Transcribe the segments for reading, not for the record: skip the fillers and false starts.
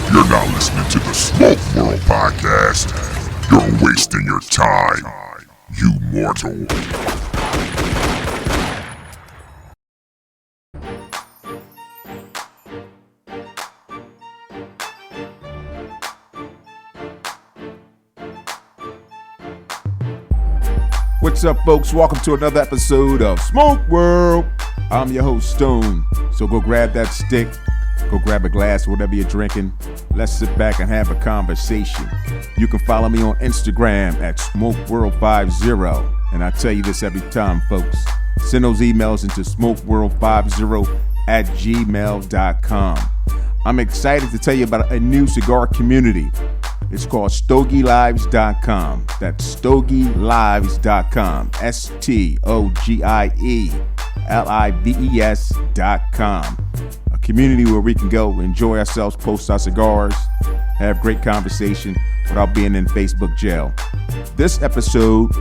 If you're not listening to the Smoke World podcast, you're wasting your time, you mortal. What's up, folks? Welcome to another episode of Smoke World. I'm your host, Stone. So go grab that stick, go grab a glass, whatever you're drinking. Let's sit back and have a conversation. You can follow me on Instagram at SmokeWorld50. And I tell you this every time, folks. Send those emails into SmokeWorld50@gmail.com. I'm excited to tell you about a new cigar community. It's called StogieLives.com. That's StogieLives.com. StogieLives.com. A community where we can go enjoy ourselves, post our cigars, have great conversation without being in Facebook jail. This episode,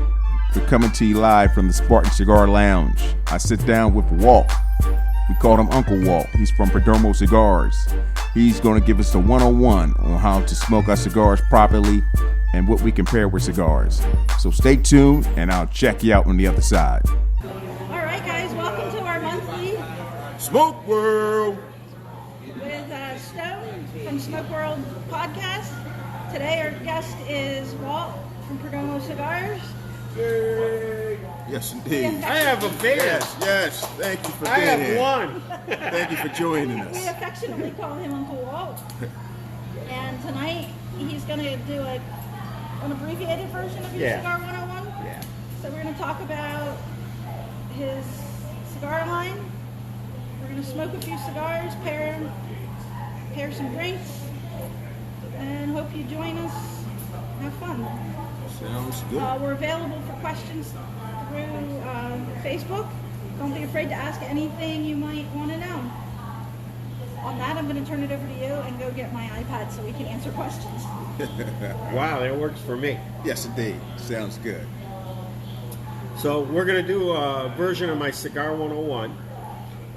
we're coming to you live from the Spartan Cigar Lounge. I sit down with Walt. We call him Uncle Walt. He's from Perdomo Cigars. He's going to give us a 101 on how to smoke our cigars properly and what we compare with cigars. So stay tuned, and I'll check you out on the other side. All right, guys, welcome to our monthly Smoke World with Stone from Smoke World podcast. Today our guest is Walt from Perdomo Cigars. Yay. Yes, indeed. I have a beer. Yes. Thank you for I being have here. one. Thank you for joining We us. affectionately call him Uncle Walt. And tonight he's going to do an abbreviated version of your Cigar 101. Yeah. So we're going to talk about his cigar line. We're going to smoke a few cigars, pair some drinks, and hope you join us. Have fun. Sounds good. We're available for questions through Facebook. Don't be afraid to ask anything you might want to know. On that, I'm going to turn it over to you and go get my iPad so we can answer questions. Wow, that works for me. Yes, indeed. Sounds good. So we're going to do a version of my Cigar 101.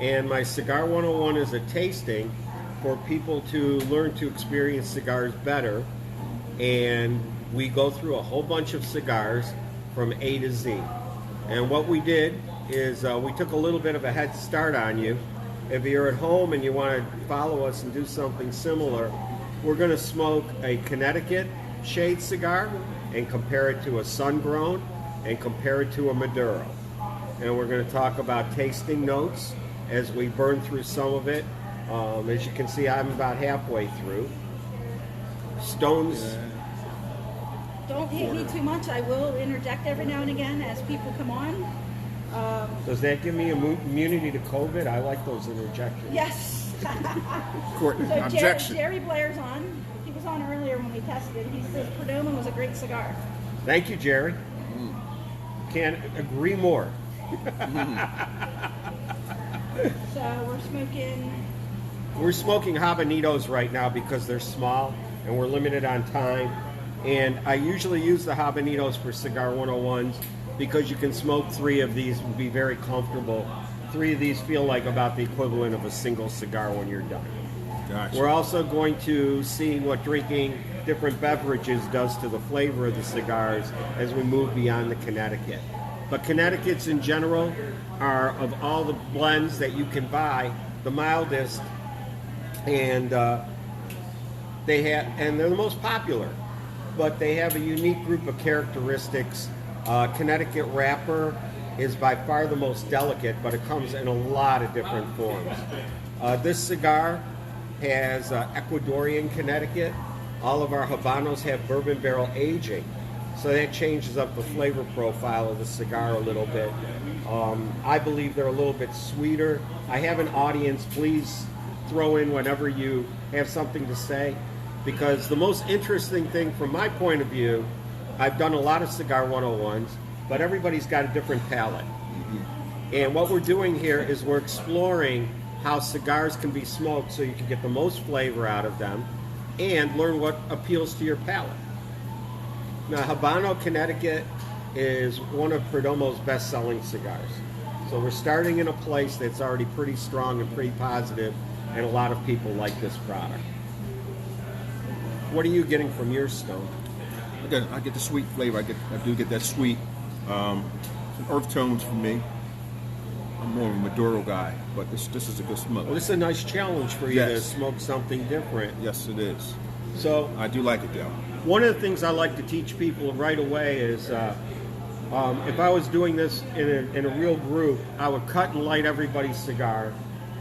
And my Cigar 101 is a tasting for people to learn to experience cigars better. And we go through a whole bunch of cigars from A to Z. And what we did is we took a little bit of a head start on you. If you're at home and you want to follow us and do something similar, we're going to smoke a Connecticut shade cigar and compare it to a sun-grown and compare it to a Maduro. And we're going to talk about tasting notes as we burn through some of it. As you can see, I'm about halfway through. Stone's... Don't hate me too much. I will interject every now and again as people come on. Does that give me immunity to COVID? I like those interjections. Yes. Court So objection. Jerry Blair's on. He was on earlier when we tested. He says Perdomo was a great cigar. Thank you, Jerry. Can't agree more. So We're smoking habanitos right now because they're small and we're limited on time. And I usually use the habanitos for Cigar 101s because you can smoke 3 of these and be very comfortable. 3 of these feel like about the equivalent of a single cigar when you're done. Gotcha. We're also going to see what drinking different beverages does to the flavor of the cigars as we move beyond the Connecticut. But Connecticut's in general are, of all the blends that you can buy, the mildest, and they're the most popular. But they have a unique group of characteristics. Connecticut wrapper is by far the most delicate, but it comes in a lot of different forms. This cigar has Ecuadorian Connecticut. All of our Habanos have bourbon barrel aging, so that changes up the flavor profile of the cigar a little bit. I believe they're a little bit sweeter. I have an audience. Please throw in whenever you have something to say. Because the most interesting thing from my point of view, I've done a lot of Cigar 101s, but everybody's got a different palate. And what we're doing here is we're exploring how cigars can be smoked so you can get the most flavor out of them and learn what appeals to your palate. Now, Habano Connecticut is one of Perdomo's best-selling cigars. So we're starting in a place that's already pretty strong and pretty positive, and a lot of people like this product. What are you getting from your Stone? I get the sweet flavor. I do get that sweet. Some earth tones for me. I'm more of a Maduro guy, but this is a good smoke. Well, this is a nice challenge for you to Yes. smoke something different. Yes, it is. So I do like it though. one of the things I like to teach people right away is if I was doing this in a real group, I would cut and light everybody's cigar,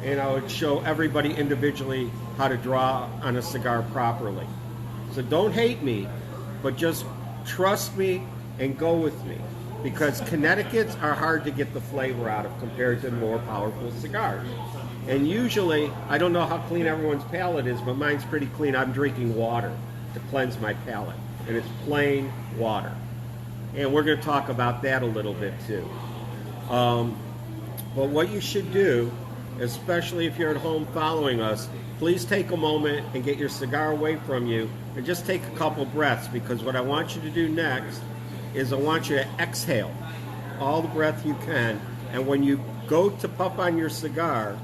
and I would show everybody individually how to draw on a cigar properly. So don't hate me, but just trust me and go with me, because Connecticut's are hard to get the flavor out of compared to more powerful cigars. And usually, I don't know how clean everyone's palate is, but mine's pretty clean. I'm drinking water to cleanse my palate, and it's plain water. And we're going to talk about that a little bit too. But what you should do, especially if you're at home following us, please take a moment and get your cigar away from you and just take a couple breaths, because what I want you to do next is I want you to exhale all the breath you can, and when you go to puff on your cigar,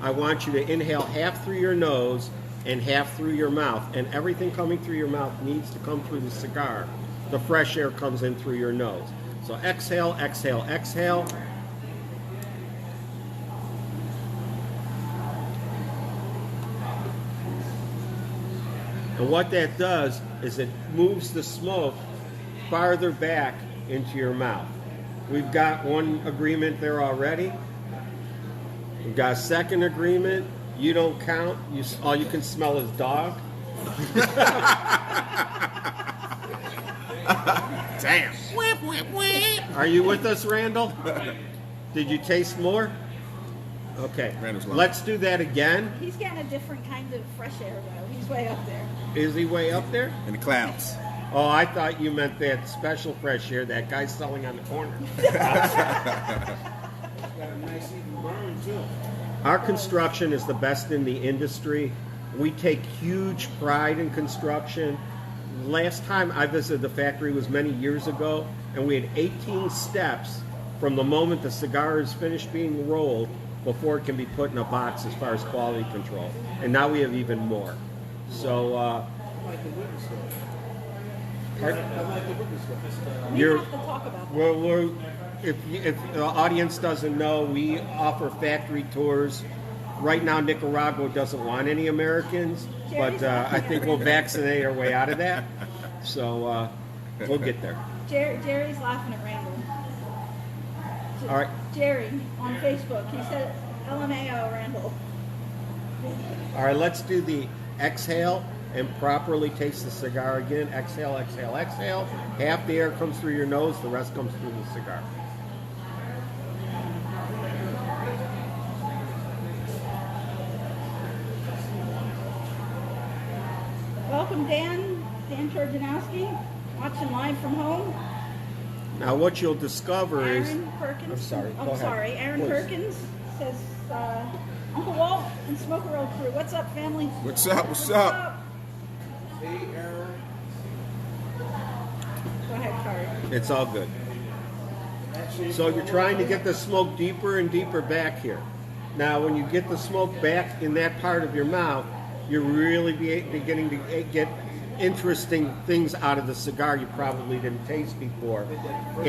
I want you to inhale half through your nose and half through your mouth, and everything coming through your mouth needs to come through the cigar. The fresh air comes in through your nose. So exhale, exhale, exhale. And what that does is it moves the smoke farther back into your mouth. We've got one agreement there already. We've got a second agreement. You don't count. All you can smell is dog. Damn. Are you with us, Randall? Did you taste more? Okay. Randall's lying. Let's do that again. He's getting a different kind of fresh air, though. He's way up there. Is he way up there? In the clouds. Oh, I thought you meant that special fresh air that guy's selling on the corner. Our construction is the best in the industry. We take huge pride in construction. Last time I visited the factory was many years ago, and we had 18 steps from the moment the cigar is finished being rolled before it can be put in a box as far as quality control. And now we have even more. So, We have to talk about that. if the audience doesn't know, we offer factory tours. Right now, Nicaragua doesn't want any Americans, but I think we'll vaccinate our way out of that. So we'll get there. Jerry's laughing at Randall. All right. Jerry on Facebook. He said LMAO Randall. All right, let's do the exhale and properly taste the cigar again. Exhale, exhale, exhale. Half the air comes through your nose, the rest comes through the cigar. Welcome, Dan Turjanowski, watching live from home. Now, what you'll discover is... Aaron Perkins. I'm sorry. Oh, Go ahead. sorry. Aaron Please. Perkins says, Uncle Walt and Smoker Roll crew. What's up, family? What's up? What's up? Go ahead, Kari. It's all good. So you're trying to get the smoke deeper and deeper back here. Now, when you get the smoke back in that part of your mouth, you're really beginning to get interesting things out of the cigar you probably didn't taste before. Saw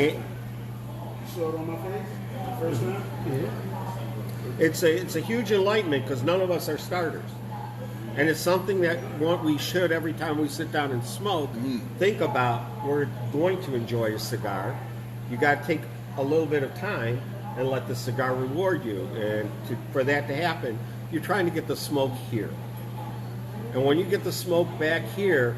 it on my face the first time? It's a huge enlightenment because none of us are starters. And it's something that we should, every time we sit down and smoke, think about. We're going to enjoy a cigar. You got to take a little bit of time and let the cigar reward you. And for that to happen, you're trying to get the smoke here. And when you get the smoke back here,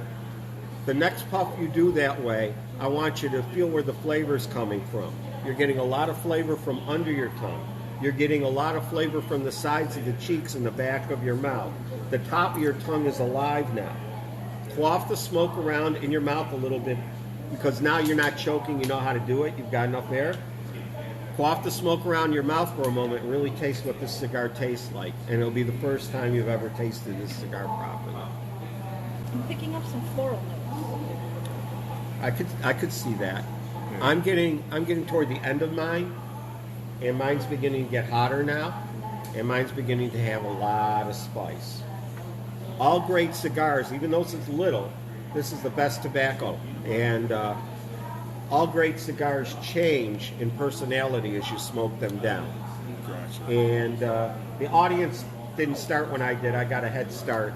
the next puff you do that way, I want you to feel where the flavor's coming from. You're getting a lot of flavor from under your tongue. You're getting a lot of flavor from the sides of the cheeks and the back of your mouth. The top of your tongue is alive now. Quaff the smoke around in your mouth a little bit, because now you're not choking, you know how to do it, you've got enough air. Quaff the smoke around your mouth for a moment and really taste what this cigar tastes like. And it'll be the first time you've ever tasted this cigar properly. I'm picking up some floral notes. I could see that. I'm getting toward the end of mine, and mine's beginning to get hotter now, and mine's beginning to have a lot of spice. All great cigars, even though it's little, this is the best tobacco. And all great cigars change in personality as you smoke them down. Gotcha. And the audience didn't start when I did. I got a head start.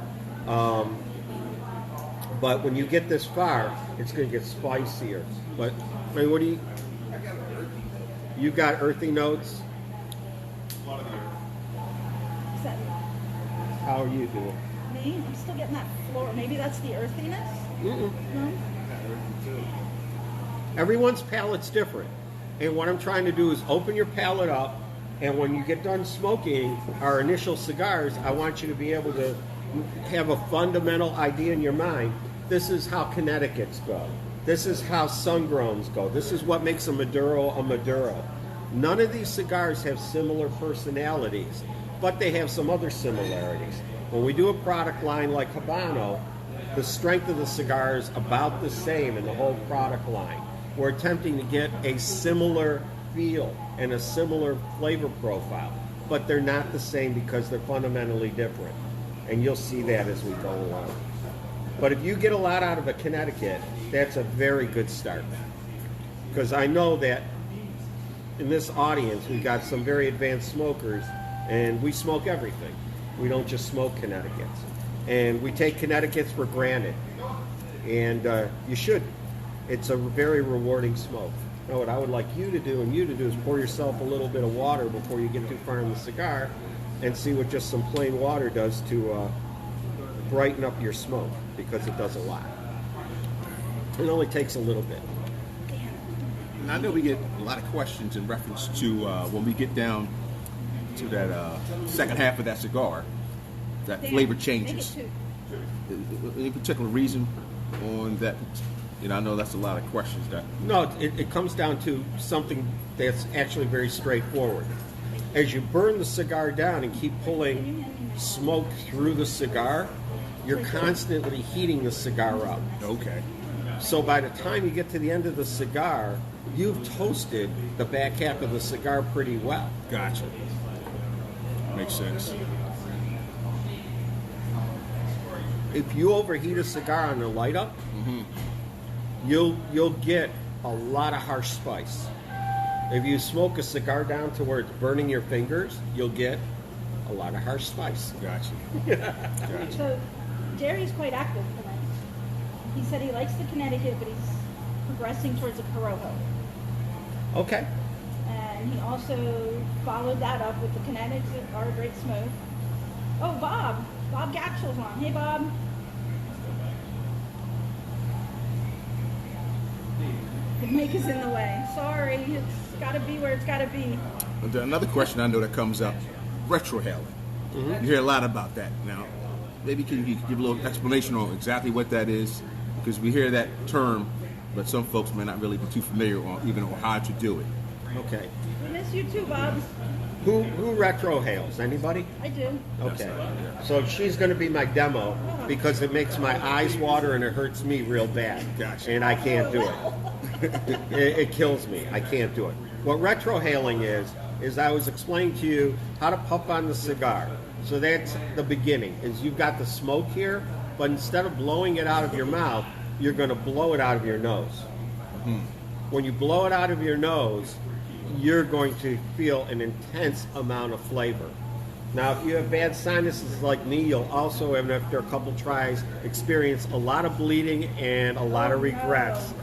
But when you get this far, it's going to get spicier. But, I mean, what do you... You got earthy notes? Is that How are you doing? me? I'm still getting that floor. Maybe that's the earthiness? No? Everyone's palate's different. And what I'm trying to do is open your palate up, and when you get done smoking our initial cigars, I want you to be able to have a fundamental idea in your mind. This is how Connecticut's go. This is how Sungrowns go. This is what makes a Maduro a Maduro. None of these cigars have similar personalities, but they have some other similarities. When we do a product line like Habano, the strength of the cigar is about the same in the whole product line. We're attempting to get a similar feel and a similar flavor profile, but they're not the same because they're fundamentally different. And you'll see that as we go along. But if you get a lot out of a Connecticut, that's a very good start. Because I know that in this audience, we've got some very advanced smokers, and we smoke everything. We don't just smoke Connecticut's. And we take Connecticut's for granted. And you should. It's a very rewarding smoke. Now, what I would like you to do and you to do is pour yourself a little bit of water before you get too far in the cigar and see what just some plain water does to brighten up your smoke, because it does a lot. It only takes a little bit. And I know we get a lot of questions in reference to when we get down to that second half of that cigar, that flavor changes. Any particular reason on that? You know, I know that's a lot of questions. That No, it comes down to something that's actually very straightforward. As you burn the cigar down and keep pulling smoke through the cigar, you're constantly heating the cigar up. okay, So by the time you get to the end of the cigar, you've toasted the back half of the cigar pretty well. gotcha. Makes sense. If you overheat a cigar on the light up, you'll get a lot of harsh spice. If you smoke a cigar down to where it's burning your fingers, you'll get a lot of harsh spice. Gotcha. So Jerry's quite active tonight. He said he likes the Connecticut, but he's progressing towards a Corojo. Okay. And he also followed that up with the Connecticut are a great smoke. Oh, Bob Gatchel's on. Hey, Bob. The mic is in the way. Sorry, it's got to be where it's got to be. Another question I know that comes up: retrohaling. You hear a lot about that now. Maybe can you give a little explanation on exactly what that is? Because we hear that term, but some folks may not really be too familiar on even on how to do it. Okay. We miss you too, Bob. Who retrohales? Anybody? I do. Okay. So she's going to be my demo because it makes my eyes water and it hurts me real bad. Gotcha. And I can't do it. It kills me. I can't do it. What retrohaling is I was explaining to you how to puff on the cigar. So that's the beginning, is you've got the smoke here, but instead of blowing it out of your mouth, you're going to blow it out of your nose. When you blow it out of your nose, you're going to feel an intense amount of flavor. Now, if you have bad sinuses like me, you'll also, after a couple tries, experience a lot of bleeding and a lot of regrets.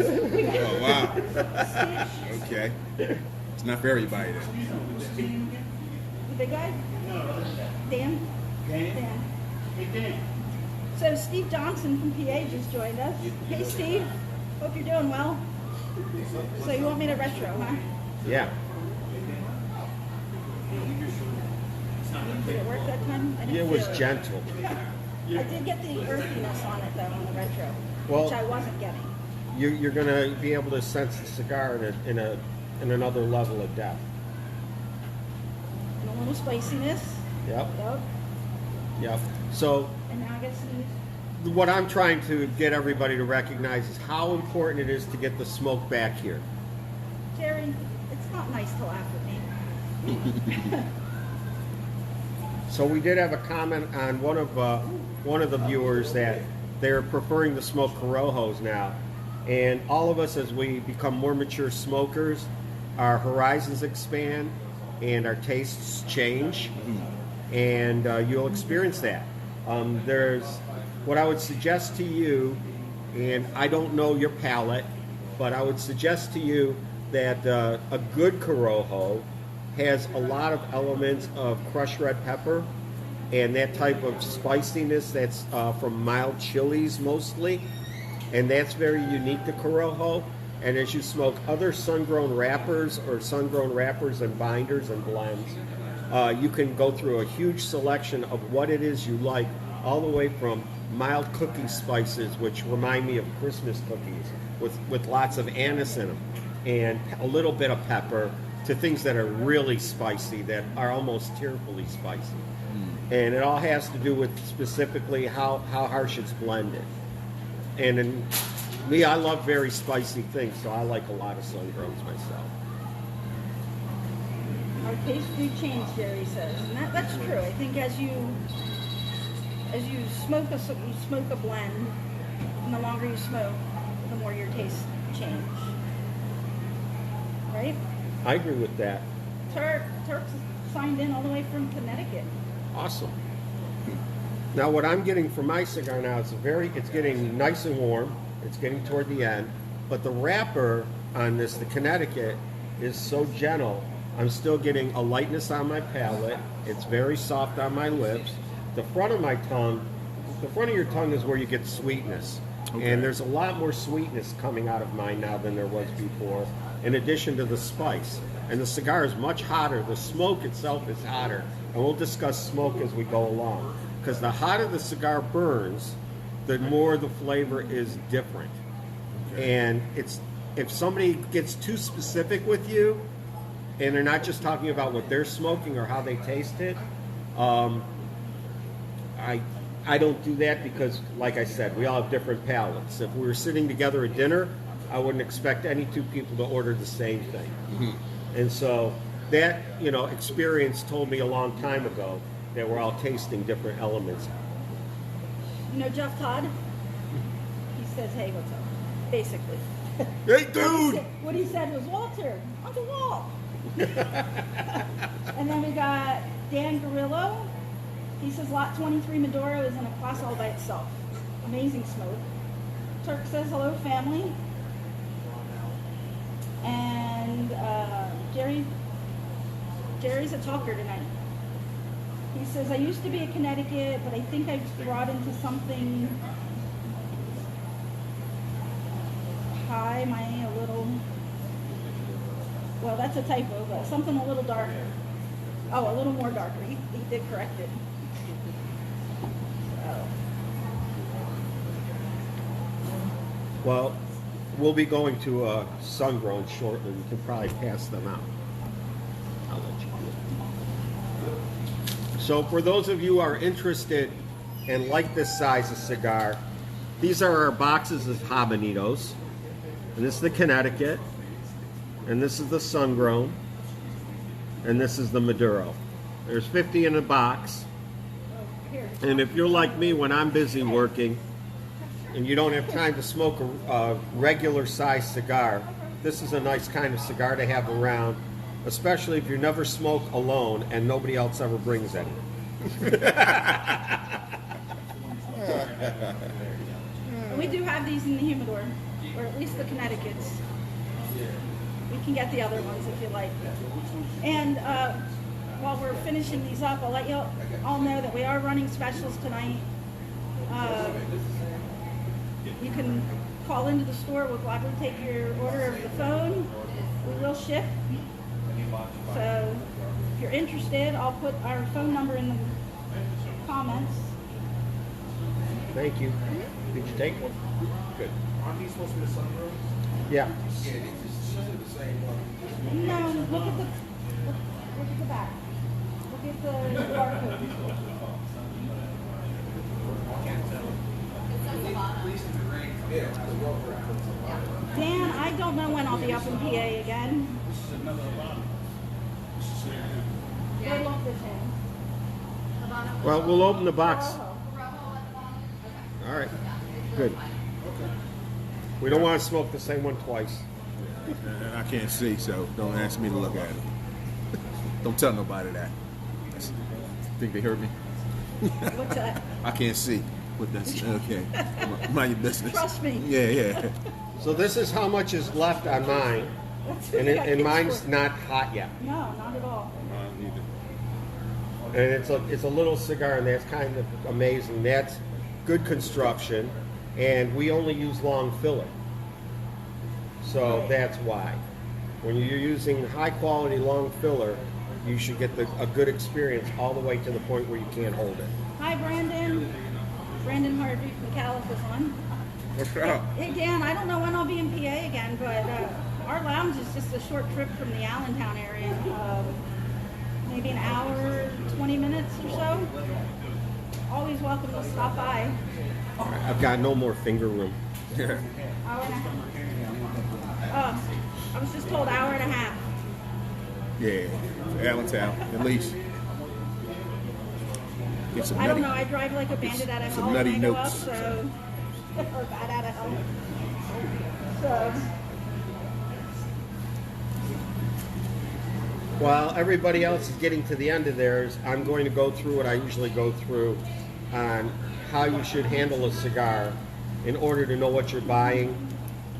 Oh wow. Okay. It's not for everybody then. The big guy? Dan? Dan. So Steve Johnson from PA just joined us. Hey, Steve. Hope you're doing well. So you want me to retro, huh? Yeah. Did it work that time? I didn't It was feel gentle. I did get the earthiness on it, though, on the retro, Well- which I wasn't getting. You're going to be able to sense the cigar in another level of depth. And a little spiciness. Yep. Yep. Yep. So And now I get some... what I'm trying to get everybody to recognize is how important it is to get the smoke back here. Jerry, it's not nice to laugh at me. So we did have a comment on one of the viewers that they're preferring to smoke Corojos now, and all of us, as we become more mature smokers, our horizons expand and our tastes change, and you'll experience that. There's what I would suggest to you, and I don't know your palate, but I would suggest to you that a good Corojo has a lot of elements of crushed red pepper and that type of spiciness that's from mild chilies mostly, and that's very unique to Corojo. And as you smoke other sun-grown wrappers or sun-grown wrappers and binders and blends, you can go through a huge selection of what it is you like, all the way from mild cookie spices, which remind me of Christmas cookies, with lots of anise in them, and a little bit of pepper, to things that are really spicy, that are almost tearfully spicy. And it all has to do with specifically how harsh it's blended. And in me, I love very spicy things, so I like a lot of sun-growns myself. Our taste do change, Jerry says, and that's true. I think as you smoke a blend, and the longer you smoke, the more your tastes change. Right? I agree with that. Turk's signed in all the way from Connecticut. Awesome. Now, what I'm getting from my cigar now, it's getting nice and warm. It's getting toward the end, but the wrapper on this, the Connecticut, is so gentle. I'm still getting a lightness on my palate. It's very soft on my lips. The front of my tongue, the front of your tongue is where you get sweetness. Okay. And there's a lot more sweetness coming out of mine now than there was before, in addition to the spice. And the cigar is much hotter. The smoke itself is hotter. And we'll discuss smoke as we go along. Because the hotter the cigar burns, the more the flavor is different. Okay. And if somebody gets too specific with you, and they're not just talking about what they're smoking or how they taste it, I don't do that, because, like I said, we all have different palates. If we were sitting together at dinner, I wouldn't expect any two people to order the same thing. Mm-hmm. And so that, experience told me a long time ago that we're all tasting different elements. Jeff Todd, he says, "Hey, what's up?" Basically. Hey, dude! What he said was, "Walter, Uncle Walt." And then we got Dan Garillo. He says Lot 23 Maduro is in a class all by itself. Amazing smoke. Turk says hello, family. And Jerry's a talker tonight. He says, I used to be a Connecticut, but I think I've brought into something high, a little, well, that's a typo, but something a little darker. Oh, a little more darker. He did correct it. Well, we'll be going to sun-grown shortly. We can probably pass them out. I'll let you do it. So for those of you who are interested and like this size of cigar, these are our boxes of Habanitos. And this is the Connecticut. And this is the sun-grown. And this is the Maduro. There's 50 in a box. And if you're like me, when I'm busy working and you don't have time to smoke a regular size cigar, this is a nice kind of cigar to have around, especially if you never smoke alone and nobody else ever brings any. We do have these in the humidor, or at least the Connecticut's. We can get the other ones if you like. And while we're finishing these up, I'll let you all know that we are running specials tonight. You can call into the store. We'll gladly take your order over the phone. We will ship. So if you're interested, I'll put our phone number in the comments. Thank you. Did you take one? Good. Aren't these supposed to be the sunroom? Yeah. No, look at the back. Look at the barcode. Dan, I don't know when I'll be up in PA again. Go look at him. Well, we'll open the box. All right. Good. We don't want to smoke the same one twice. And I can't see, so don't ask me to look at it. Don't tell nobody that. Think they heard me? What's that? I can't see. But that's okay. Mind your business. Trust me. Yeah. So this is how much is left on mine, and mine's not hot yet. No, not at all. And it's a little cigar, and that's kind of amazing. That's good construction, and we only use long filler. So that's why. When you're using high quality long filler, you should get a good experience all the way to the point where you can't hold it. Hi, Brandon. Brandon Harvey from Calif is on. What's up? Again, I don't know when I'll be in PA again, but our lounge is just a short trip from the Allentown area. Maybe an hour, 20 minutes or so. Always welcome to stop by. I've got no more finger room. Hour and a half. I was just told hour and a half. Yeah, Allentown, at least. Get some I don't nutty, know. I drive like a bandit out of some hell nutty when I go up, notes. so or bad out of hell. So While everybody else is getting to the end of theirs, I'm going to go through what I usually go through on how you should handle a cigar in order to know what you're buying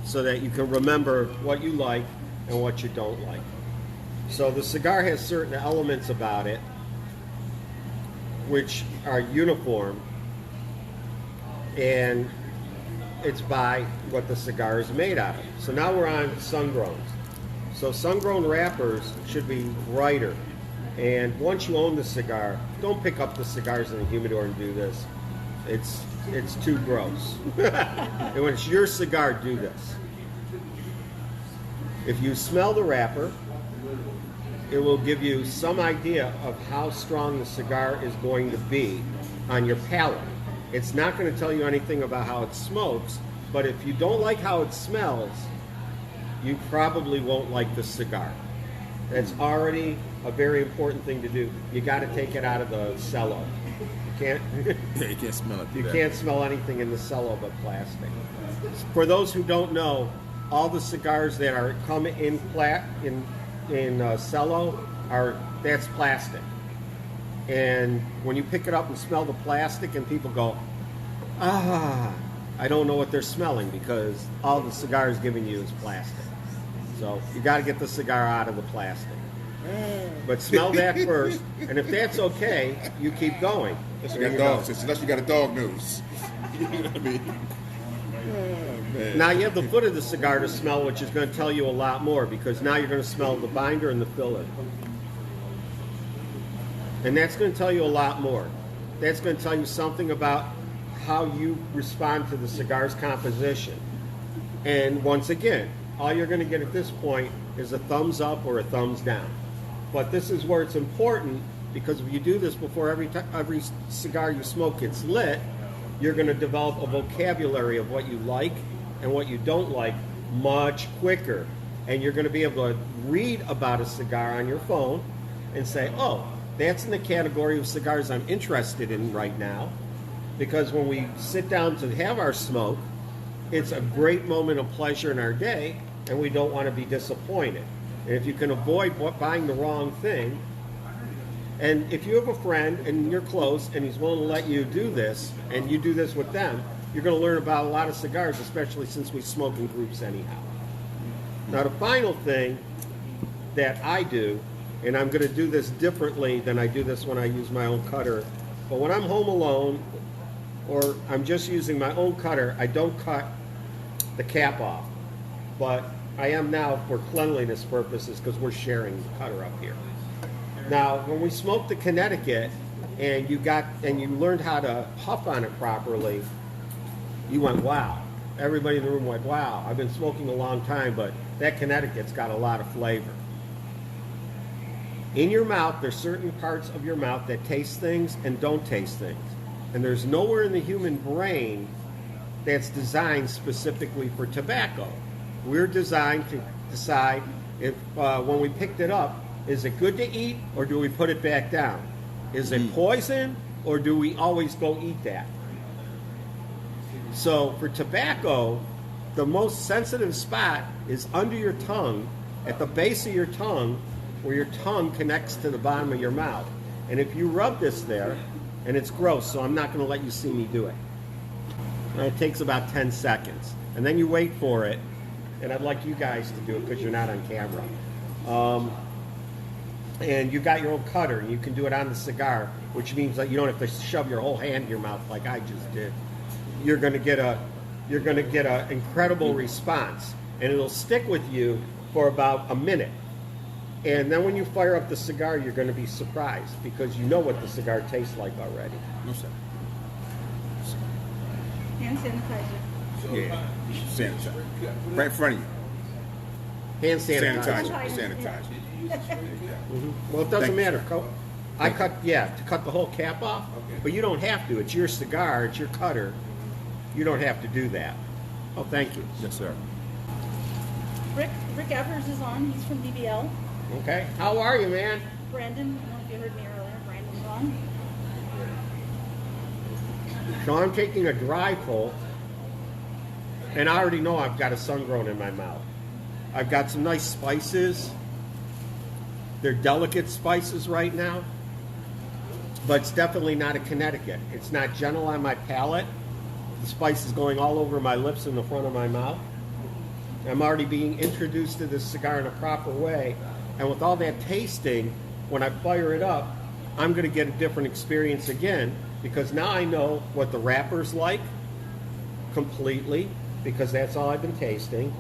so that you can remember what you like and what you don't like. So the cigar has certain elements about it which are uniform, and it's by what the cigar is made out of. So now we're on sun-growns. So sun-grown wrappers should be brighter. And once you own the cigar, don't pick up the cigars in the humidor and do this. It's too gross. And when it's your cigar, do this. If you smell the wrapper, it will give you some idea of how strong the cigar is going to be on your palate. It's not going to tell you anything about how it smokes, but if you don't like how it smells, you probably won't like the cigar. That's already a very important thing to do. You got to take it out of the cello. You can't. Yeah, you can't smell it. You can't smell anything in the cello but plastic. For those who don't know, all the cigars that come in cello that's plastic. And when you pick it up and smell the plastic, and people go, I don't know what they're smelling, because all the cigar is giving you is plastic. So you got to get the cigar out of the plastic. But smell that first, and if that's okay, you keep going. Unless you got dogs, unless you got a dog nose. You know what I mean? Oh, man. Now you have the foot of the cigar to smell, which is going to tell you a lot more, because now you're going to smell the binder and the filler. And that's going to tell you a lot more. That's going to tell you something about how you respond to the cigar's composition. And once again, all you're going to get at this point is a thumbs up or a thumbs down. But this is where it's important, because if you do this before every cigar you smoke gets lit, you're going to develop a vocabulary of what you like and what you don't like much quicker. And you're going to be able to read about a cigar on your phone and say, oh, that's in the category of cigars I'm interested in right now. Because when we sit down to have our smoke, it's a great moment of pleasure in our day, and we don't want to be disappointed. And if you can avoid buying the wrong thing, and if you have a friend and you're close and he's willing to let you do this, and you do this with them, you're going to learn about a lot of cigars, especially since we smoke in groups anyhow. Now the final thing that I do, and I'm going to do this differently than I do this when I use my own cutter, but when I'm home alone or I'm just using my own cutter, I don't cut the cap off. But I am now for cleanliness purposes, because we're sharing the cutter up here. Now, when we smoked the Connecticut and you learned how to puff on it properly, you went, wow. Everybody in the room went, wow, I've been smoking a long time, but that Connecticut's got a lot of flavor. In your mouth, there's certain parts of your mouth that taste things and don't taste things. And there's nowhere in the human brain that's designed specifically for tobacco. We're designed to decide if, when we picked it up, is it good to eat or do we put it back down? Is it poison or do we always go eat that? So for tobacco, the most sensitive spot is under your tongue, at the base of your tongue, where your tongue connects to the bottom of your mouth. And if you rub this there, and it's gross, so I'm not going to let you see me do it. And it takes about 10 seconds. And then you wait for it, and I'd like you guys to do it because you're not on camera. And you got your own cutter, and you can do it on the cigar, which means that you don't have to shove your whole hand in your mouth like I just did. You're going to get a incredible response, and it'll stick with you for about a minute. And then when you fire up the cigar, you're going to be surprised because you know what the cigar tastes like already. Hand sanitizer. Yeah, sanitizer. Right in front of you. Hand sanitizer. Sanitizer. Well, it doesn't matter. I cut the whole cap off, but you don't have to. It's your cigar. It's your cutter. You don't have to do that. Oh, thank you. Yes, sir. Rick Evers is on. He's from DBL. Okay. How are you, man? Brandon, I don't know if you heard me earlier. Brandon's on. So I'm taking a dry pull, and I already know I've got a sun-grown in my mouth. I've got some nice spices. They're delicate spices right now, but it's definitely not a Connecticut. It's not gentle on my palate. The spice is going all over my lips and the front of my mouth. I'm already being introduced to this cigar in a proper way, and with all that tasting, when I fire it up, I'm going to get a different experience again, because now I know what the wrapper's like completely, because that's all I've been tasting.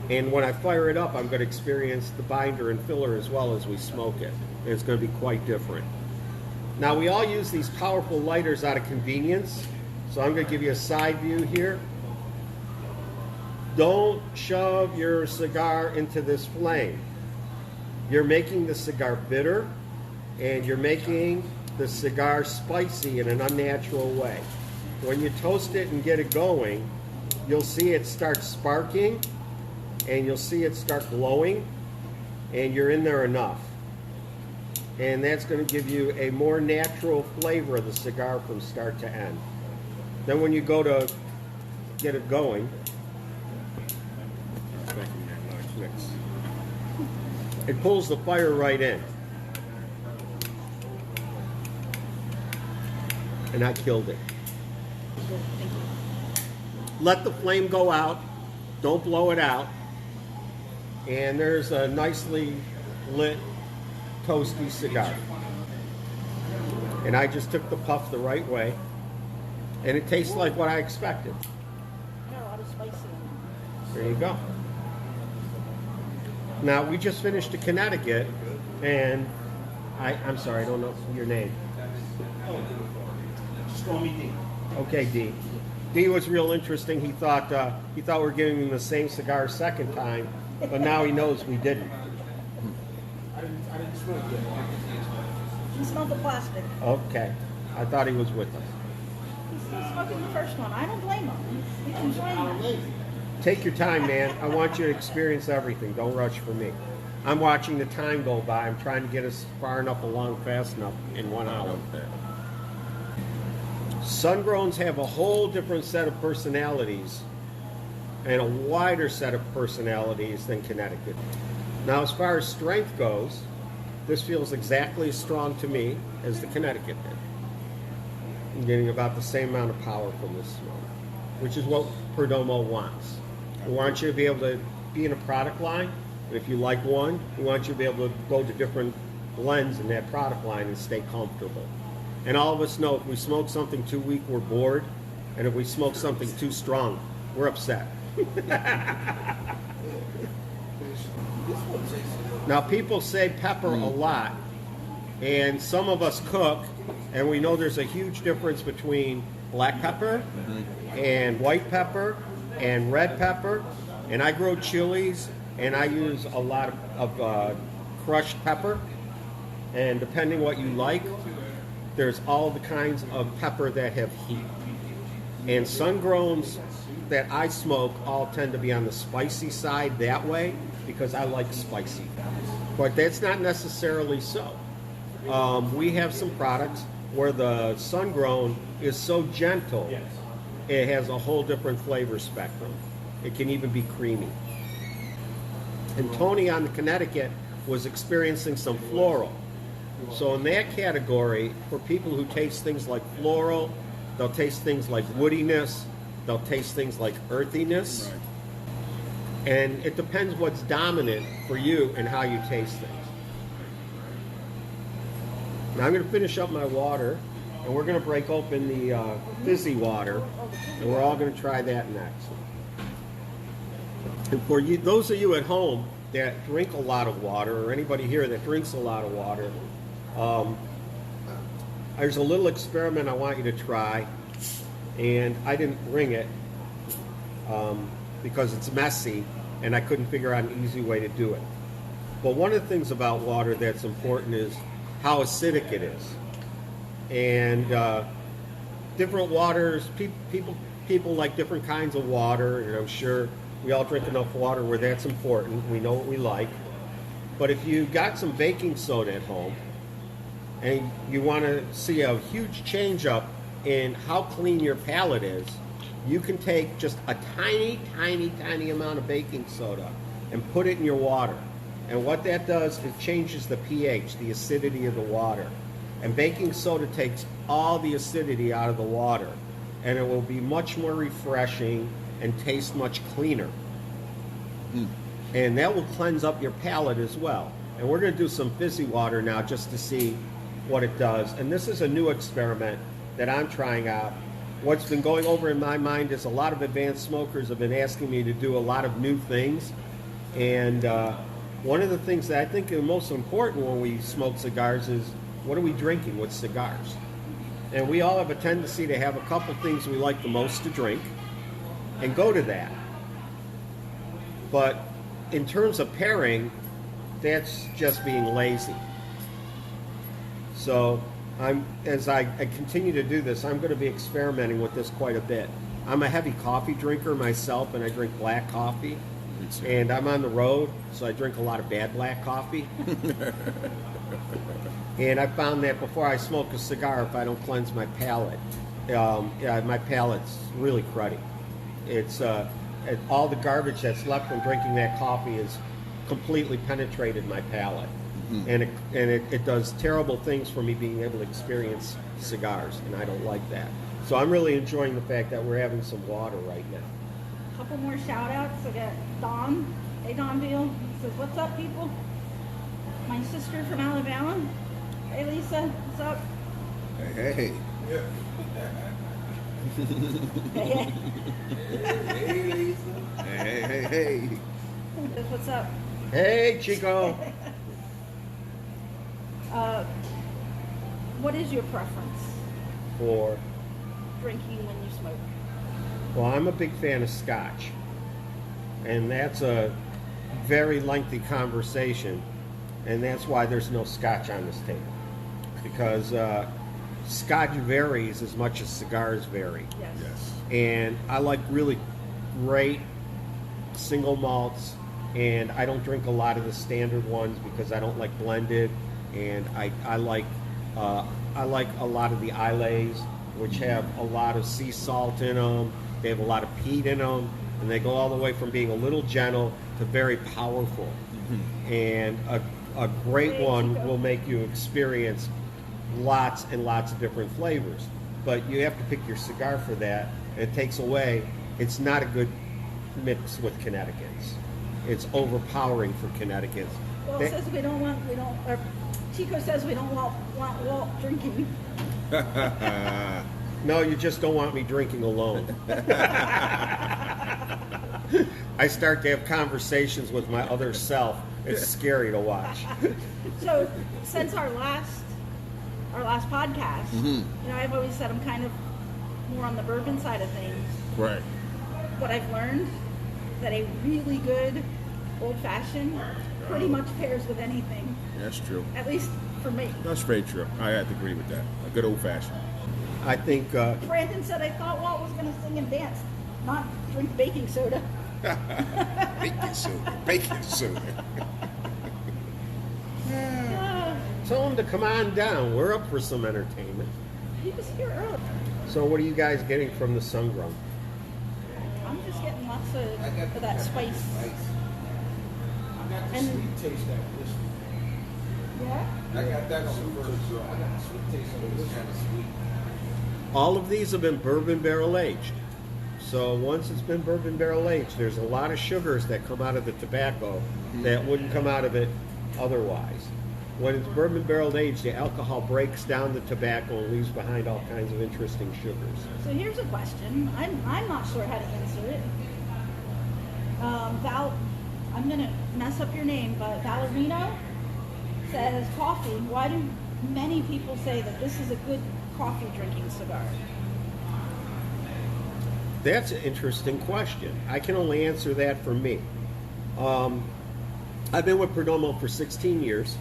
And when I fire it up, I'm going to experience the binder and filler as well as we smoke it. And it's going to be quite different. Now, we all use these powerful lighters out of convenience, so I'm going to give you a side view here. Don't shove your cigar into this flame. You're making the cigar bitter, and you're making the cigar spicy in an unnatural way. When you toast it and get it going, you'll see it start sparking, and you'll see it start glowing, and you're in there enough. And that's going to give you a more natural flavor of the cigar from start to end. Then when you go to get it going, it pulls the fire right in. And I killed it. Let the flame go out. Don't blow it out. And there's a nicely lit, toasty cigar. And I just took the puff the right way. And it tastes like what I expected. Got a lot of spice in it. There you go. Now, we just finished a Connecticut, and I'm sorry, I don't know your name. Just call me D. Okay, D. D was real interesting. He thought we were giving him the same cigar a second time, but now he knows we didn't. I didn't smoke yet. He smelled the plastic. Okay. I thought he was with us. He's still smoking the first one. I don't blame him. He's enjoying it. Take your time, man. I want you to experience everything. Don't rush for me. I'm watching the time go by. I'm trying to get us far enough along fast enough in 1 hour. Sun-growns have a whole different set of personalities and a wider set of personalities than Connecticut. Now, as far as strength goes, this feels exactly as strong to me as the Connecticut did. I'm getting about the same amount of power from this smoke, which is what Perdomo wants. We want you to be able to be in a product line, and if you like one, we want you to be able to go to different blends in that product line and stay comfortable. And all of us know if we smoke something too weak, we're bored, and if we smoke something too strong, we're upset. Now, people say pepper a lot, and some of us cook, and we know there's a huge difference between black pepper and white pepper and red pepper. And I grow chilies, and I use a lot of crushed pepper. And depending what you like, there's all the kinds of pepper that have heat. And sun-growns that I smoke all tend to be on the spicy side that way because I like spicy. But that's not necessarily so. We have some products where the sun-grown is so gentle, it has a whole different flavor spectrum. It can even be creamy. And Tony on the Connecticut was experiencing some floral. So in that category, for people who taste things like floral, they'll taste things like woodiness, they'll taste things like earthiness. Right. And it depends what's dominant for you and how you taste things. Now I'm going to finish up my water, and we're going to break open the fizzy water, and we're all going to try that next. And for you, those of you at home that drink a lot of water, or anybody here that drinks a lot of water, there's a little experiment I want you to try, and I didn't bring it because it's messy, and I couldn't figure out an easy way to do it. But one of the things about water that's important is how acidic it is. And different waters, people like different kinds of water, and I'm sure we all drink enough water where that's important. We know what we like. But if you got some baking soda at home and you want to see a huge change up in how clean your palate is, you can take just a tiny, tiny, tiny amount of baking soda and put it in your water. And what that does, it changes the pH, the acidity of the water. And baking soda takes all the acidity out of the water. And it will be much more refreshing and taste much cleaner. And that will cleanse up your palate as well. And we're going to do some fizzy water now just to see what it does. And this is a new experiment that I'm trying out. What's been going over in my mind is a lot of advanced smokers have been asking me to do a lot of new things. And one of the things that I think are most important when we smoke cigars is, what are we drinking with cigars? And we all have a tendency to have a couple things we like the most to drink and go to that. But in terms of pairing, that's just being lazy. So as I continue to do this, I'm going to be experimenting with this quite a bit. I'm a heavy coffee drinker myself, and I drink black coffee. And I'm on the road, so I drink a lot of bad black coffee. And I found that before I smoke a cigar, if I don't cleanse my palate, my palate's really cruddy. It's all the garbage that's left from drinking that coffee has completely penetrated my palate. And it does terrible things for me being able to experience cigars, and I don't like that. So I'm really enjoying the fact that we're having some water right now. A couple more shout outs. I got Don. Hey, Don Beal. He says, "What's up, people?" My sister from Alabama. Hey, Lisa. What's up? Hey, hey. Hey, Hey, hey, hey. he says, "What's up?" Hey, Chico. What is your preference For drinking when you smoke? Well, I'm a big fan of scotch, and that's a very lengthy conversation, and that's why there's no scotch on this table, because scotch varies as much as cigars vary. Yes. Yes. And I like really great single malts, and I don't drink a lot of the standard ones because I don't like blended, and I like a lot of the Islays, which have a lot of sea salt in them. They have a lot of peat in them, and they go all the way from being a little gentle to very powerful. And a great one will make you experience lots and lots of different flavors. But you have to pick your cigar for that. It takes away. It's not a good mix with Connecticut's. It's overpowering for Connecticut's. Well, it says or Chico says we don't want Walt drinking. No, you just don't want me drinking alone. I start to have conversations with my other self. It's scary to watch. So, since our last podcast, I've always said I'm kind of more on the bourbon side of things. Right. But I've learned that a really good old-fashioned pretty much pairs with anything. That's true. At least for me. That's very true. I have to agree with that. A good old fashioned. I think Brandon said I thought Walt was going to sing and dance, not drink baking soda. Baking soda. Baking soda. Tell him to come on down. We're up for some entertainment. He was here earlier. So what are you guys getting from the Sungrown? I'm just getting lots of that spice. I got the And- sweet taste out of this one. Yeah? I got that on the first draw. I got the sweet taste of this kind of sweet. All of these have been bourbon barrel aged. So once it's been bourbon barrel aged, there's a lot of sugars that come out of the tobacco that wouldn't come out of it otherwise. When it's bourbon barrel aged, the alcohol breaks down the tobacco and leaves behind all kinds of interesting sugars. So here's a question. I'm not sure how to answer it. I'm going to mess up your name, but Valerino says coffee. Why do many people say that this is a good coffee drinking cigar? That's an interesting question. I can only answer that for me. I've been with Perdomo for 16 years,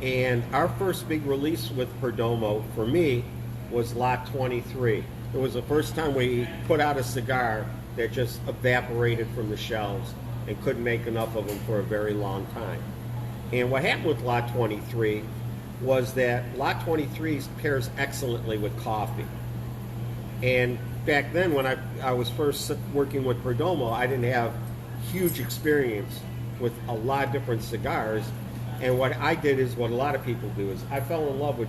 and our first big release with Perdomo, for me, was Lot 23. It was the first time we put out a cigar that just evaporated from the shelves and couldn't make enough of them for a very long time. And what happened with Lot 23 was that Lot 23 pairs excellently with coffee. And back then, when I was first working with Perdomo, I didn't have huge experience with a lot of different cigars. And what I did is what a lot of people do is I fell in love with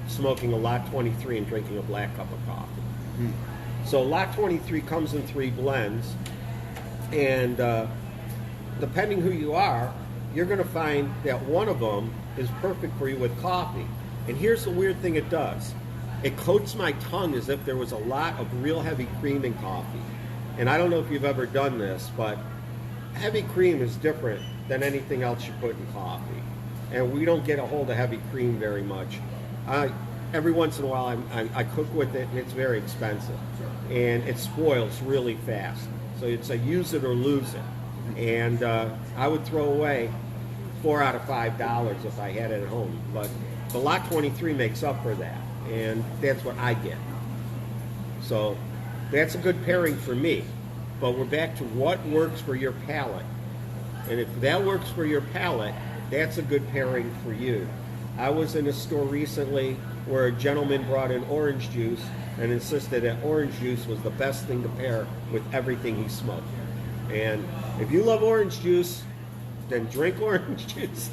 smoking a Lot 23 and drinking a black cup of coffee. So Lot 23 comes in 3 blends, and depending who you are, you're going to find that one of them is perfect for you with coffee. And here's the weird thing it does. It coats my tongue as if there was a lot of real heavy cream in coffee. And I don't know if you've ever done this, but heavy cream is different than anything else you put in coffee. And we don't get a hold of heavy cream very much. Every once in a while I cook with it, and it's very expensive. And it spoils really fast. So it's a use it or lose it. And I would throw away $4 out of $5 if I had it at home. But the Lot 23 makes up for that. And that's what I get. So that's a good pairing for me. But we're back to what works for your palate. And if that works for your palate, that's a good pairing for you. I was in a store recently where a gentleman brought in orange juice and insisted that orange juice was the best thing to pair with everything he smoked. And if you love orange juice, then drink orange juice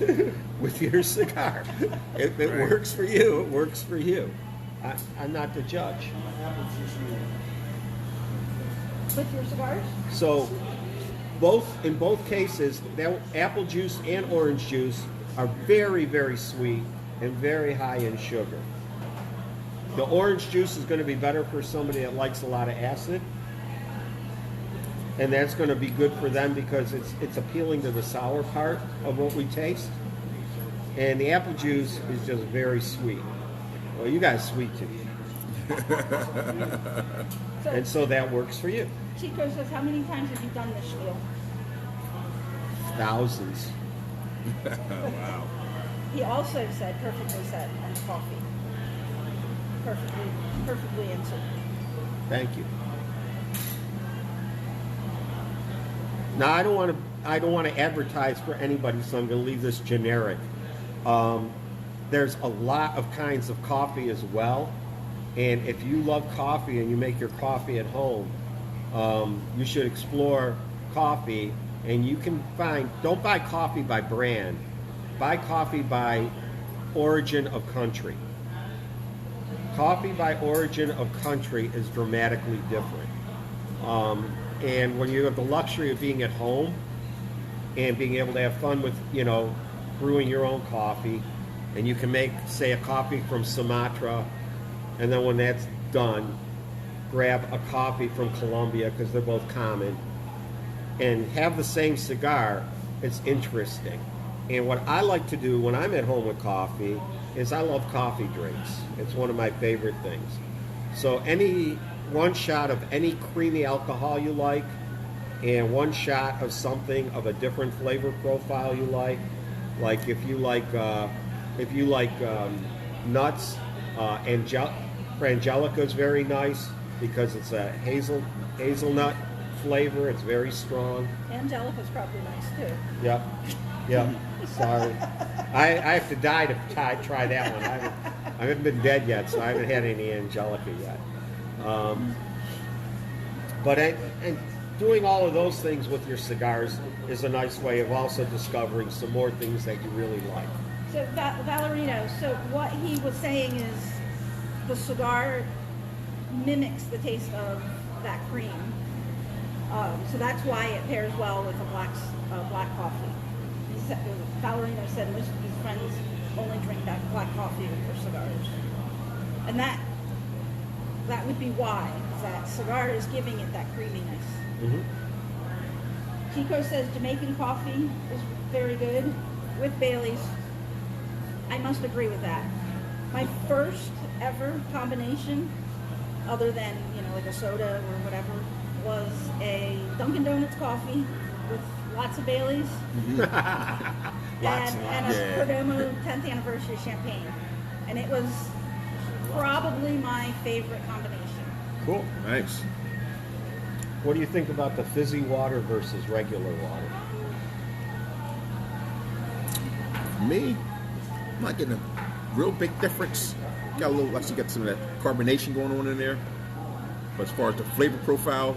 with your cigar. If it works for you, it works for you. I'm not the judge. With your cigars? So in both cases, that apple juice and orange juice are very, very sweet and very high in sugar. The orange juice is going to be better for somebody that likes a lot of acid. And that's going to be good for them because it's appealing to the sour part of what we taste. And the apple juice is just very sweet. Well, you got a sweet tooth. And so that works for you. Chico says, how many times have you done this spiel? Thousands. Wow. He also said, perfectly said, on coffee. Perfectly answered. Thank you. Now I don't want to advertise for anybody, so I'm going to leave this generic. There's a lot of kinds of coffee as well, and if you love coffee and you make your coffee at home, you should explore coffee. And you can don't buy coffee by brand, buy coffee by origin of country. Coffee by origin of country is dramatically different. And when you have the luxury of being at home and being able to have fun with, brewing your own coffee, and you can make, say, a coffee from Sumatra, and then when that's done, grab a coffee from Colombia, because they're both common, and have the same cigar, it's interesting. And what I like to do when I'm at home with coffee is I love coffee drinks. It's one of my favorite things. So one shot of any creamy alcohol you like, and one shot of something of a different flavor profile you like if you like nuts, Frangelica is very nice because it's a hazelnut flavor. It's very strong. Angelica's probably nice too. Yep. Sorry. I have to die to try that one. I haven't been dead yet, so I haven't had any Angelica yet. But doing all of those things with your cigars is a nice way of also discovering some more things that you really like. So Valerino, so what he was saying is the cigar mimics the taste of that cream. So that's why it pairs well with a black coffee. Valerino said most of his friends only drink that black coffee with their cigars. And that would be why. That cigar is giving it that creaminess. Mm-hmm. Chico says Jamaican coffee is very good with Bailey's. I must agree with that. My first ever combination, other than, like a soda or whatever, was a Dunkin' Donuts coffee with lots of Bailey's and a Perdomo 10th anniversary champagne. And it was probably my favorite combination. Cool. Nice. What do you think about the fizzy water versus regular water? For me, I'm not getting a real big difference. Actually got some of that carbonation going on in there. But as far as the flavor profile,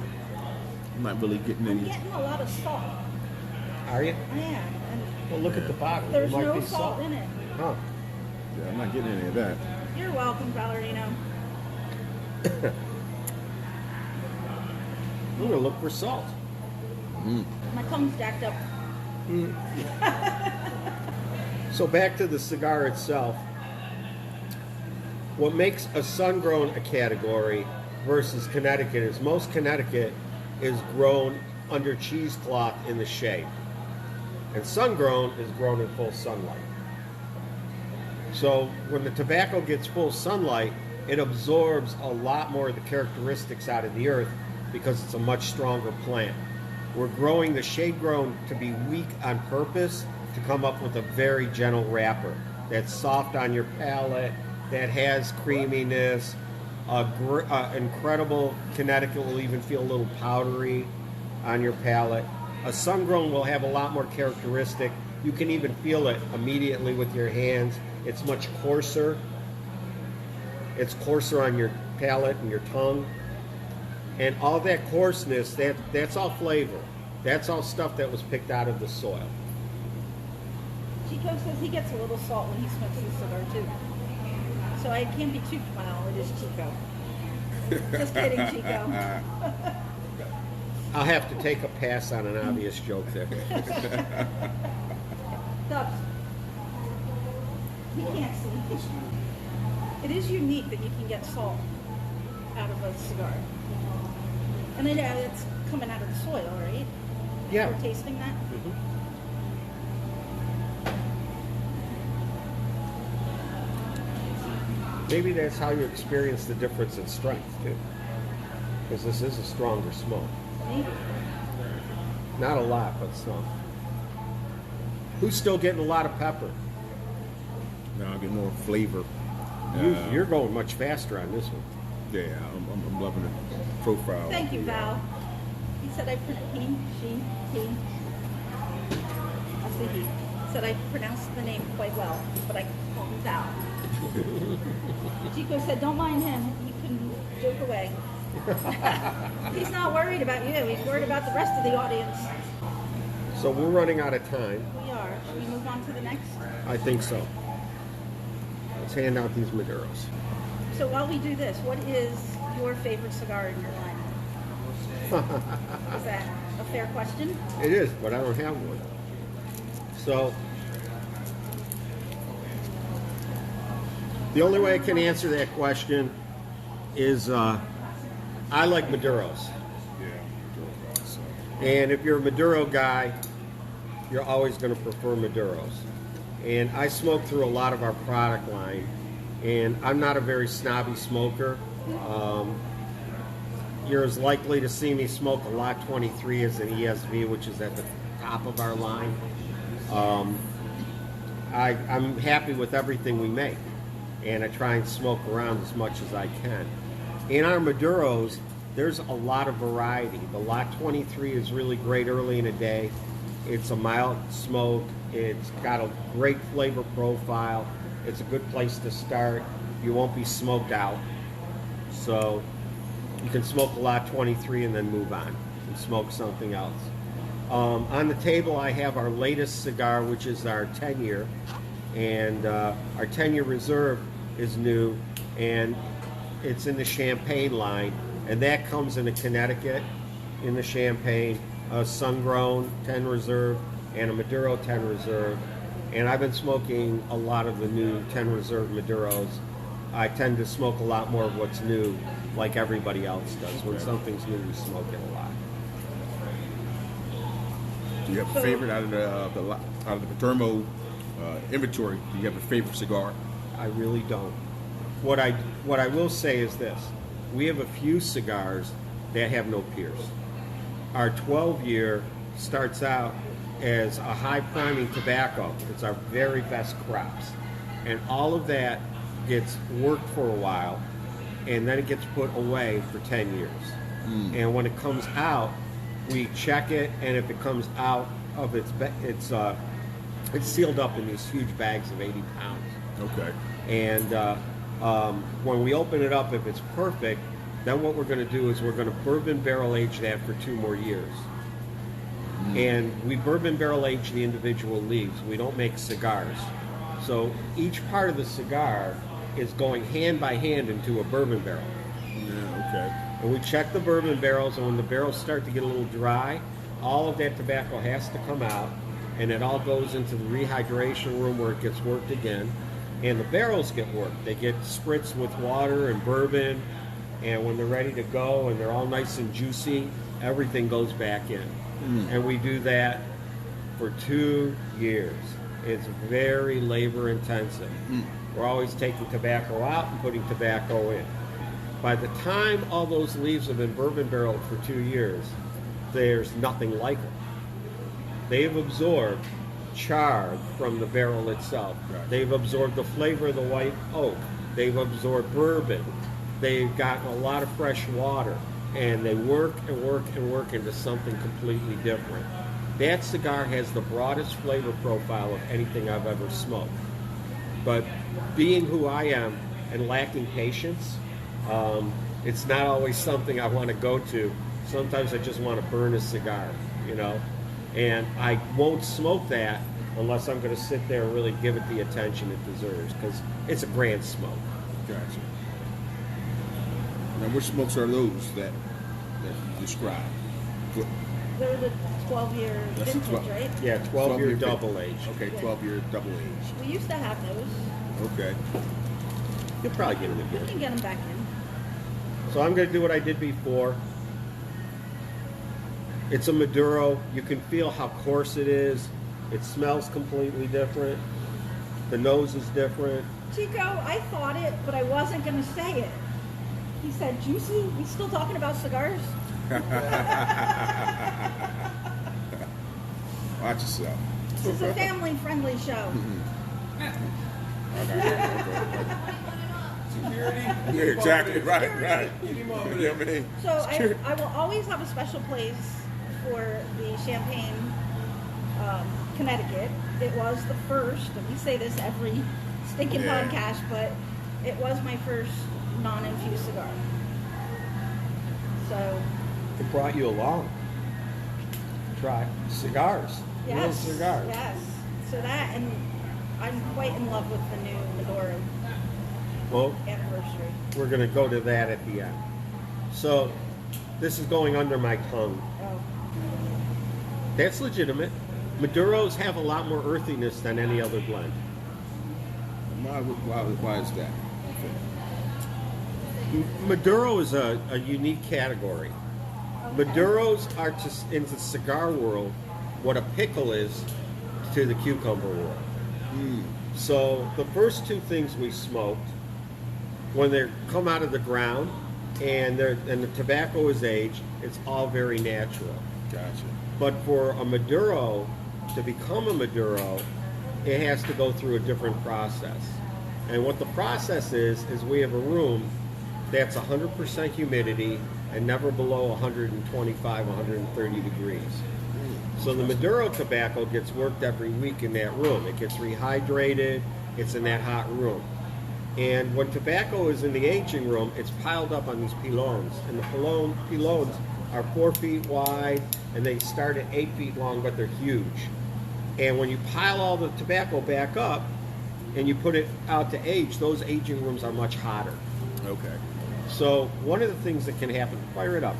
I'm not really getting I'm any. getting a lot of salt. Are you? I am. And Well, look at the bottle. there's There might no be salt in it. Huh. Yeah, I'm not getting any of that. You're welcome, Valerino. I'm gonna look for salt. My tongue's jacked up. So back to the cigar itself. What makes a sun-grown a category versus Connecticut is most Connecticut is grown under cheesecloth in the shade. And sun-grown is grown in full sunlight. So when the tobacco gets full sunlight, it absorbs a lot more of the characteristics out of the earth because it's a much stronger plant. We're growing the shade grown to be weak on purpose to come up with a very gentle wrapper that's soft on your palate, that has creaminess. Incredible Connecticut will even feel a little powdery on your palate. A sun-grown will have a lot more characteristic. You can even feel it immediately with your hands. It's much coarser. It's coarser on your palate and your tongue. And all that coarseness, that's all flavor. That's all stuff that was picked out of the soil. Chico says he gets a little salt when he smokes his cigar too. So I can't be too, well, it is Chico. Just kidding, Chico. I'll have to take a pass on an obvious joke there. Dubs. He can't see. It is unique that you can get salt out of a cigar. And then it's coming out of the soil, right? Yeah. We're tasting that. Maybe that's how you experience the difference in strength, too. Because this is a stronger smoke. Maybe. Not a lot, but some. Who's still getting a lot of pepper? No, I get more flavor. You're going much faster on this one. Yeah, I'm loving the profile. Thank you, Val. He said I he. I'll say he. Said I pronounced the name quite well, but I called him Val. Chico said, don't mind him. You can joke away. He's not worried about you. He's worried about the rest of the audience. So we're running out of time. We are. Should we move on to the next? I think so. Let's hand out these Maduros. So while we do this, what is your favorite cigar in your line? Is that a fair question? It is, but I don't have one. So the only way I can answer that question is I like Maduros. And if you're a Maduro guy, you're always going to prefer Maduros. And I smoke through a lot of our product line, and I'm not a very snobby smoker. You're as likely to see me smoke a Lot 23 as an ESV, which is at the top of our line. I'm happy with everything we make, and I try and smoke around as much as I can. In our Maduros, there's a lot of variety. The Lot 23 is really great early in the day. It's a mild smoke. It's got a great flavor profile. It's a good place to start. You won't be smoked out. So you can smoke a lot 23 and then move on and smoke something else. On the table I have our latest cigar, which is our 10-year. And our 10-year reserve is new, and it's in the Champagne line. And that comes in a Connecticut, in the Champagne, a Sun-Grown 10 Reserve, and a Maduro 10 Reserve. And I've been smoking a lot of the new 10 Reserve Maduros. I tend to smoke a lot more of what's new, like everybody else does. When something's new, we smoke it a lot. Do you have a favorite out of the Perdomo inventory? Do you have a favorite cigar? I really don't. What I will say is this. We have a few cigars that have no peers. Our 12-year starts out as a high priming tobacco. It's our very best crops. And all of that gets worked for a while, and then it gets put away for 10 years. And when it comes out, we check it, and if it comes out of it's sealed up in these huge bags of 80 pounds. Okay. And when we open it up, if it's perfect, then what we're going to do is we're going to bourbon barrel age that for 2 more years. And we bourbon barrel age the individual leaves. We don't make cigars. So each part of the cigar is going hand by hand into a bourbon barrel. Yeah, okay. And we check the bourbon barrels, and when the barrels start to get a little dry, all of that tobacco has to come out, and it all goes into the rehydration room where it gets worked again. And the barrels get worked. They get spritzed with water and bourbon, and when they're ready to go and they're all nice and juicy, everything goes back in. And we do that for 2 years. It's very labor intensive. We're always taking tobacco out and putting tobacco in. By the time all those leaves have been bourbon barreled for 2 years, there's nothing like them. They've absorbed char from the barrel itself. Right. They've absorbed the flavor of the white oak. They've absorbed bourbon. They've gotten a lot of fresh water. And they work and work and work into something completely different. That cigar has the broadest flavor profile of anything I've ever smoked. But being who I am and lacking patience, it's not always something I want to go to. Sometimes I just want to burn a cigar, you know. And I won't smoke that unless I'm going to sit there and really give it the attention it deserves, because it's a grand smoke. Gotcha. Now, which smokes are those that you described? They're the 12-year That's a vintage, 12. right? Yeah, 12-year double age. Okay, 12-year double age. We used to have those. Okay. You'll probably get them We again. can get them back in. So I'm going to do what I did before. It's a Maduro. You can feel how coarse it is. It smells completely different. The nose is different. Chico, I thought it, but I wasn't going to say it. He said, juicy? We still talking about cigars? Watch yourself. This is a family-friendly show. Yeah, exactly. Right. You know what I mean? So I will always have a special place for the Champagne, Connecticut. It was the first, and we say this every stinking Yeah. podcast, but it was my first non-infused cigar. So, It brought you along. Try cigars. Real yes, cigars. yes. So that, and I'm quite in love with the new Maduro Well, anniversary. we're going to go to that at the end. So this is going under my tongue. Oh, That's legitimate. Maduros have a lot more earthiness than any other blend. Why is that? Maduro is a unique category. Maduros are in the cigar world what a pickle is to the cucumber world. So the first two things we smoked, when they come out of the ground and the tobacco is aged, it's all very natural. Gotcha. But for a Maduro to become a Maduro, it has to go through a different process. And what the process is we have a room that's 100% humidity and never below 125, 130 degrees. So the Maduro tobacco gets worked every week in that room. It gets rehydrated. It's in that hot room. And when tobacco is in the aging room, it's piled up on these pilons. And the pilons are 4 feet wide, and they start at 8 feet long, but they're huge. And when you pile all the tobacco back up and you put it out to age, those aging rooms are much hotter. Okay. So one of the things that can happen, fire it up.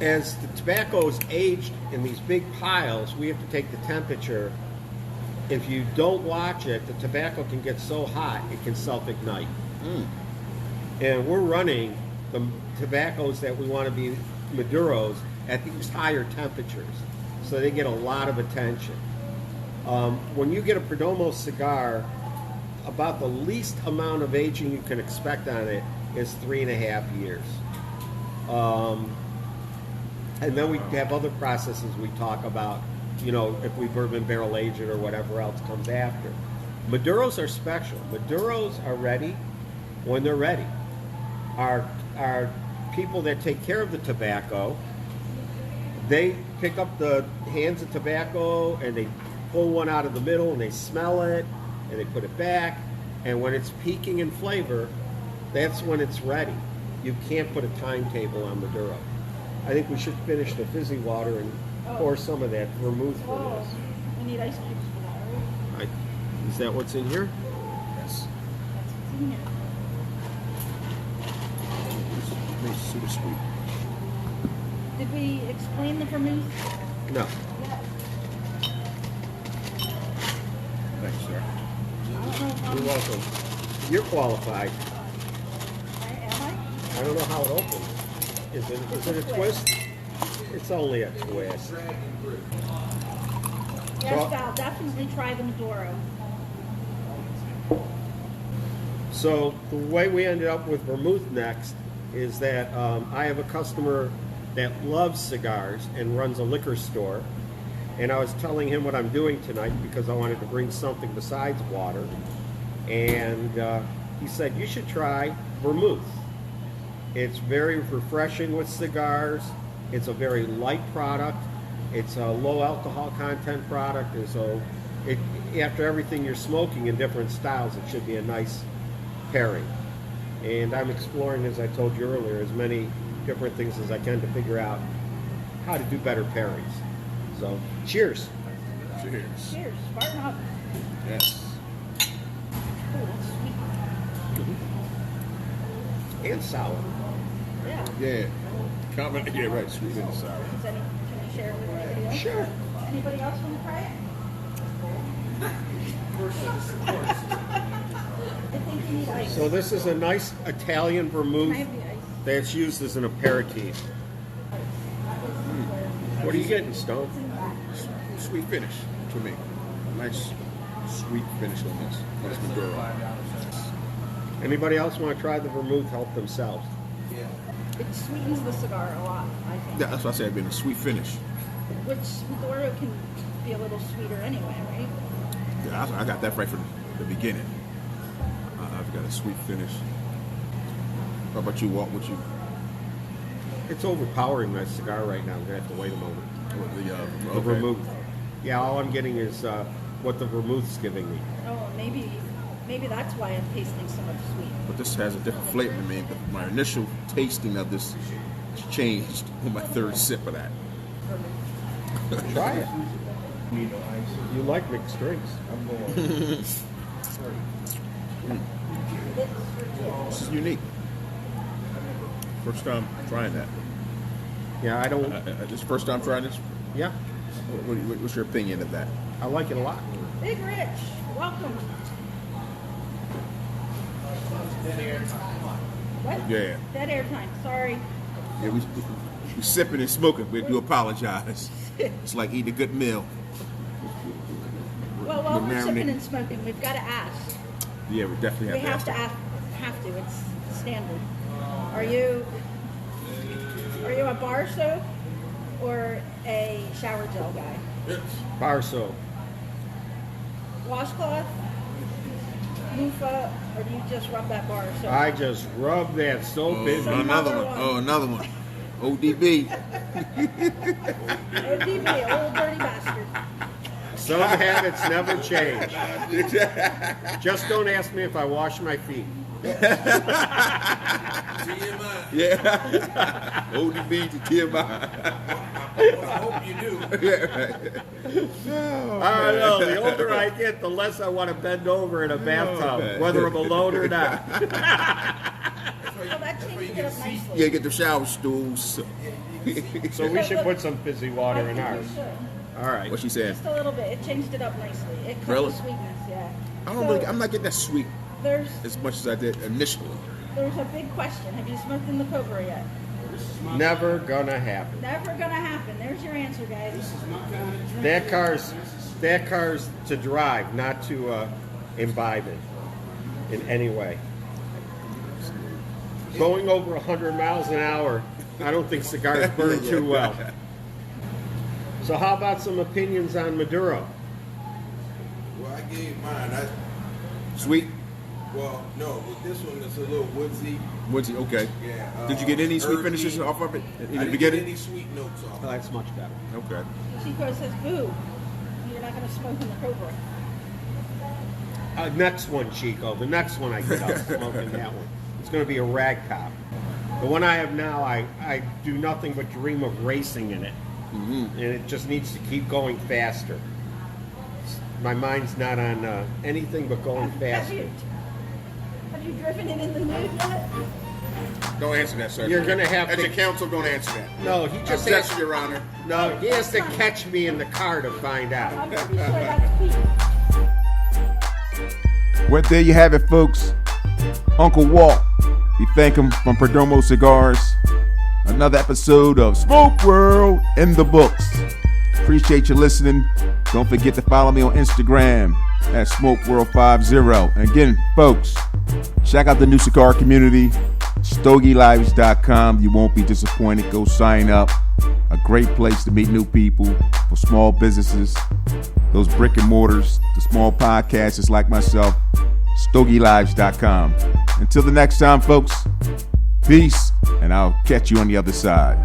As the tobacco is aged in these big piles, we have to take the temperature. If you don't watch it, the tobacco can get so hot it can self-ignite. And we're running the tobaccos that we want to be Maduros at these higher temperatures, so they get a lot of attention. When you get a Perdomo cigar, about the least amount of aging you can expect on it is 3.5 years. And then we have other processes we talk about, if we bourbon barrel age it or whatever else comes after. Maduros are special. Maduros are ready when they're ready. Our people that take care of the tobacco, they pick up the hands of tobacco and they pull one out of the middle and they smell it and they put it back. And when it's peaking in flavor, that's when it's ready. You can't put a timetable on Maduro. I think we should finish the fizzy water and pour some of that vermouth for this. We need ice cubes for that, right? Is that what's in here? Yes. That's what's in here. It's super sweet. Did we explain the vermouth? No. Thanks, sir. I don't know if You're welcome. You're qualified. Am I? I don't know how it opens. Is it a twist? It's only a twist. Yes, Val, definitely try the Maduro. So the way we ended up with vermouth next is that I have a customer that loves cigars and runs a liquor store. And I was telling him what I'm doing tonight because I wanted to bring something besides water. And he said, you should try vermouth. It's very refreshing with cigars. It's a very light product. It's a low alcohol content product. And so after everything you're smoking in different styles, it should be a nice pairing. And I'm exploring, as I told you earlier, as many different things as I can to figure out how to do better pairings. So, cheers. Cheers. Cheers. Spartan up. Yes. Oh, that's sweet. And sour. Yeah. Yeah. Comment. Yeah, right. Sweet and sour. Can you share it with anybody else? Sure. Anybody else want to try it? I think you need ice. So this is a nice Italian Can vermouth I have the ice? that's used as an aperitif. What are you getting, Stone? Sweet finish to me. Nice sweet finish on this Maduro. Anybody else want to try the vermouth? Help themselves. It sweetens the cigar a lot, I think. Yeah, that's why I said it's been a sweet finish. Which Maduro can be a little sweeter anyway, right? Yeah, I got that right from the beginning. I've got a sweet finish. How about you, Walt? What you? It's overpowering my cigar right now. I'm going to have to wait a moment. The The vermouth. Yeah, all I'm getting is what the vermouth's giving me. Oh, maybe that's why I'm tasting so much sweet. But this has a different flavor to me. But my initial tasting of this changed on my third sip of that. Try it. You like mixed drinks. This is unique. First time trying that. Yeah, I don't. This is first time trying this. Yeah, What's your opinion of that? I like it a lot. Big Rich, welcome. What? Yeah. Dead air time. Sorry. Yeah, we sipping and smoking. We do apologize. It's like eating a good meal. Well, while we're marinate. sipping and smoking, we've got to ask. Yeah, we definitely We have to have ask. to ask. Have to. It's standard. Are you a bar soap or a shower gel guy? Bar soap. Washcloth, loofah, or do you just rub that bar soap? I just rub that soap in. Some Another other one. one. Oh, another one. ODB. ODB, old dirty bastard. Some habits never change. Just don't ask me if I wash my feet. Yeah. ODB to TMI. I hope you do. I don't know. The older I get, the less I want to bend over in a bathtub, whether I'm alone or not. Well, that changed it up nicely. Yeah, get the shower stools. So we should put some fizzy water in ours. All right. What she said? Just a little bit. It changed it up nicely. It cut Really? the sweetness, yeah. I'm not getting that sweet There's as much as I did initially. there's a big question. Have you smoked in the Cobra yet? Never gonna happen. Never gonna happen. There's your answer, guys. This is my kind of drink. That car's to drive, not to imbibe it in any way. Going over 100 miles an hour, I don't think cigars burn too well. So how about some opinions on Maduro? Well, I gave mine. Sweet? Well, no, with this one it's a little woodsy. Woodsy, okay. Yeah. Did you get any sweet earthy. finishes off of it in I the didn't beginning? get any sweet notes off. Oh, that's much better. Okay. Chico says, boo. You're not gonna smoke in the Cobra. Next one, Chico. The next one I get up smoking that one. It's going to be a rag top. The one I have now, I do nothing but dream of racing in it. Mm-hmm. And it just needs to keep going faster. My mind's not on anything but going faster. Have you driven it in the nude yet? Don't answer that, sir. You're gonna have As to- your counsel, don't answer that. No, he just Objection, has, Your Honor. no, he has to catch me in the car to find out. I'm pretty sure that's Pete. Well, there you have it, folks. Uncle Walt. We thank him from Perdomo Cigars. Another episode of Smoke World in the books. Appreciate you listening. Don't forget to follow me on Instagram at SmokeWorld50. And again, folks, check out the new cigar community, StogieLives.com. You won't be disappointed. Go sign up. A great place to meet new people for small businesses, those brick and mortars, the small podcasters like myself. StogieLives.com. Until the next time, folks, peace, and I'll catch you on the other side.